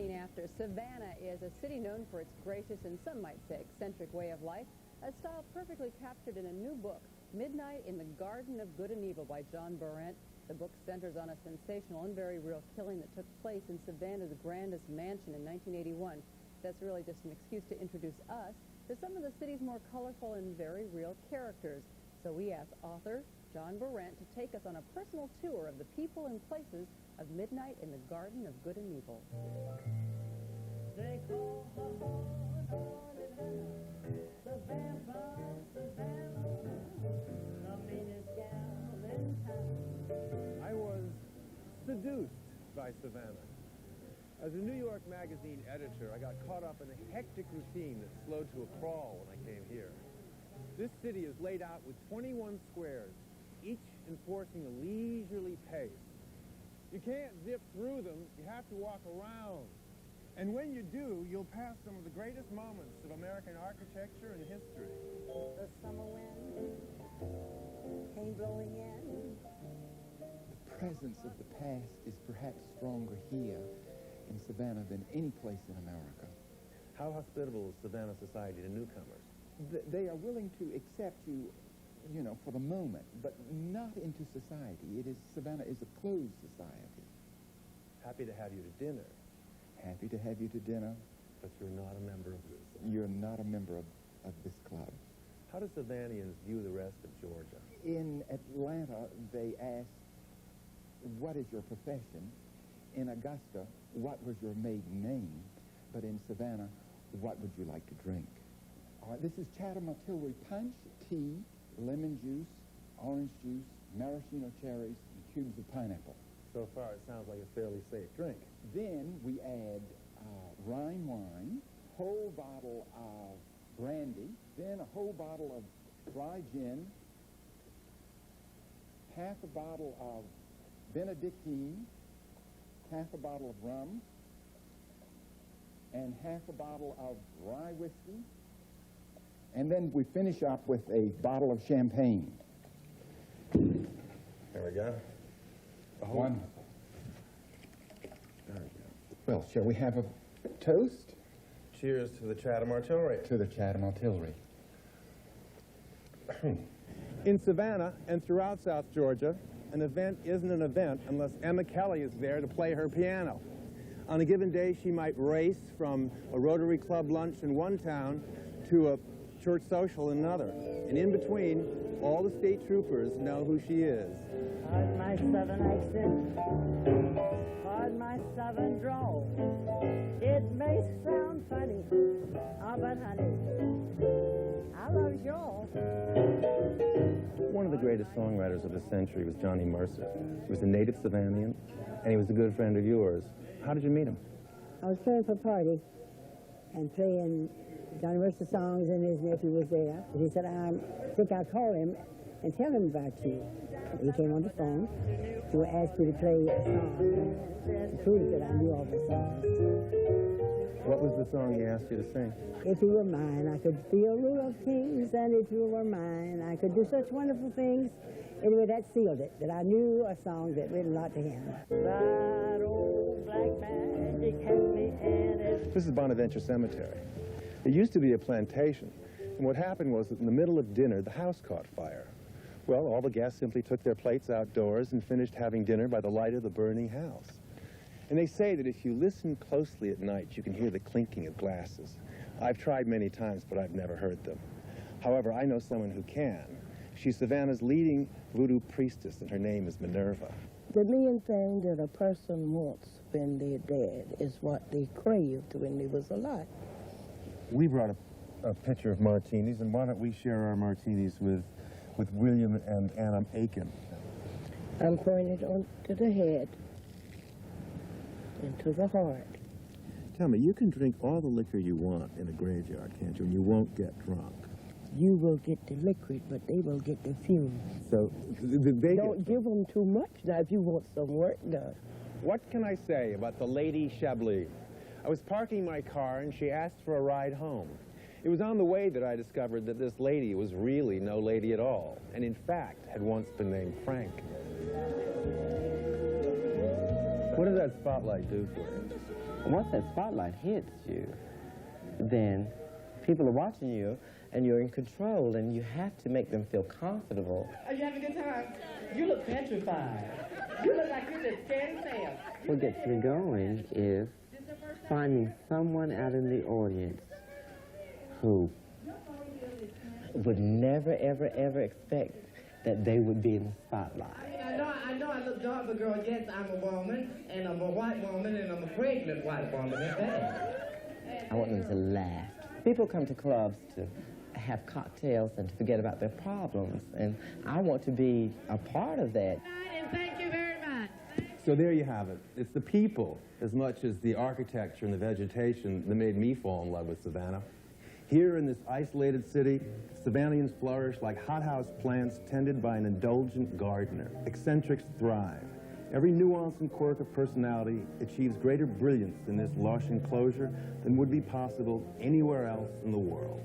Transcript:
magazine after. Savannah is a city known for its gracious and some might say eccentric way of life, a style perfectly captured in a new book, Midnight in the Garden of Good and Evil by John Berendt. The book centers on a sensational and very real killing that took place in Savannah's grandest mansion in 1981. That's really just an excuse to introduce us to some of the city's more colorful and very real characters. So we asked author John Berendt to take us on a personal tour of the people and places of Midnight in the Garden of Good and Evil. They call Savannah, the meanest gal in town. I was seduced by Savannah. As a New York magazine editor, I got caught up in a hectic routine that slowed to a crawl when I came here. This city is laid out with 21 squares, each enforcing a leisurely pace. You can't zip through them, you have to walk around. And when you do, you'll pass some of the greatest moments of American architecture and history. The summer wind came blowing in. The presence of the past is perhaps stronger here in Savannah than any place in America. How hospitable is Savannah society to newcomers? They are willing to accept you, you know, for the moment, but not into society. Savannah is a closed society. Happy to have you to dinner. Happy to have you to dinner. But you're not a member of this. You're not a member of this club. How do Savannians view the rest of Georgia? In Atlanta, they ask, what is your profession? In Augusta, what was your maiden name? But in Savannah, what would you like to drink? All right, this is Chatham Artillery punch, tea, lemon juice, orange juice, maraschino cherries, and cubes of pineapple. So far, it sounds like a fairly safe drink. Then we add Rhine wine, whole bottle of brandy, then a whole bottle of dry gin, half a bottle of Benedictine, half a bottle of rum, and half a bottle of rye whiskey. And then we finish up with a bottle of champagne. There we go. One. There we go. Well, shall we have a toast? Cheers to the Chatham Artillery. To the Chatham Artillery. In Savannah and throughout South Georgia, an event isn't an event unless Emma Kelly is there to play her piano. On a given day, she might race from a Rotary Club lunch in one town to a church social in another. And in between, all the state troopers know who she is. Pardon my southern accent, pardon my southern drawl. It may sound funny, but honey, I love y'all. One of the greatest songwriters of the century was Johnny Mercer. He was a native Savannian, and he was a good friend of yours. How did you meet him? I was playing for a party and playing Johnny Mercer songs, and his nephew was there. He said, I think I'll call him and tell him about you. He came on the phone to ask me to play a song to prove that I knew all the songs. What was the song he asked you to sing? If you were mine, I could feel rule of kings, and if you were mine, I could do such wonderful things. Anyway, that sealed it, that I knew a song that meant a lot to him. That old black magic has me in it. This is Bonaventure Cemetery. It used to be a plantation, and what happened was that in the middle of dinner, the house caught fire. Well, all the guests simply took their plates outdoors and finished having dinner by the light of the burning house. And they say that if you listen closely at night, you can hear the clinking of glasses. I've tried many times, but I've never heard them. However, I know someone who can. She's Savannah's leading voodoo priestess, and her name is Minerva. The main thing that a person wants when they're dead is what they craved when they was alive. We brought a pitcher of martinis, and why don't we share our martinis with William and Anna Aiken? I'm pouring it onto the head and to the heart. Tell me, you can drink all the liquor you want in a graveyard, can't you? And you won't get drunk. You will get the liquid, but they will get the fumes. So they don't give them too much now if you want some work done. What can I say about the Lady Chablis? I was parking my car, and she asked for a ride home. It was on the way that I discovered that this lady was really no lady at all, and in fact had once been named Frank. What does that spotlight do for you? once that spotlight hits you, then people are watching you, and you're in control, and you have to make them feel comfortable. Are you having a good time? You look petrified. You look like you're just scared as hell. What gets me going is finding someone out in the audience who would never, ever, ever expect that they would be in the spotlight. I know I look dark, but girl, yes, I'm a woman, and I'm a white woman, and I'm a pregnant white woman at that. I want them to laugh. People come to clubs to have cocktails and to forget about their problems, and I want to be a part of that. And thank you very much. So there you have it. It's the people, as much as the architecture and the vegetation, that made me fall in love with Savannah. Here in this isolated city, Savannahans flourish like hothouse plants tended by an indulgent gardener. Eccentrics thrive. Every nuance and quirk of personality achieves greater brilliance in this lush enclosure than would be possible anywhere else in the world.